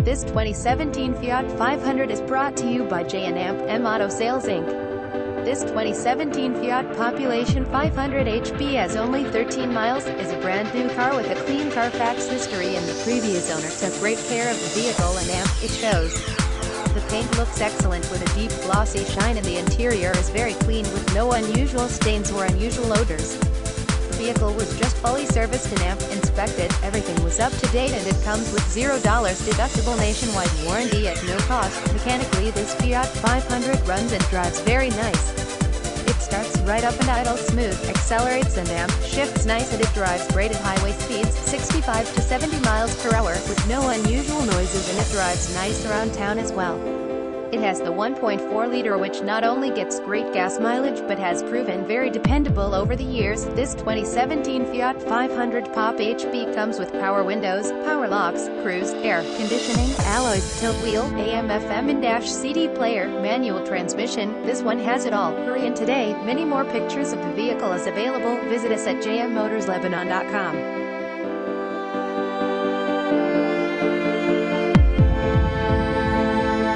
This 2017 Fiat 500 is brought to you by J&M Auto Sales Inc. This 2017 Fiat Population 500 HP has only 13 miles, is a brand new car with a clean Carfax history, and the previous owner took great care of the vehicle and it shows. The paint looks excellent with a deep glossy shine, and the interior is very clean with no unusual stains or unusual odors. The vehicle was just fully serviced and inspected, everything was up to date, and it comes with $0 deductible nationwide warranty at no cost. Mechanically, this Fiat 500 runs and drives very nice. It starts right up and idles smooth, accelerates and shifts nice, and it drives great at highway speeds, 65 to 70 miles per hour, with no unusual noises, and it drives nice around town as well. It has the 1.4-liter, which not only gets great gas mileage but has proven very dependable over the years. This 2017 Fiat 500 Pop HP comes with power windows, power locks, cruise, air conditioning, alloys, tilt wheel, AM/FM and CD player, manual transmission. This one has it all. Hurry in today. Many more pictures of the vehicle is available. Visit us at jmmotorslebanon.com.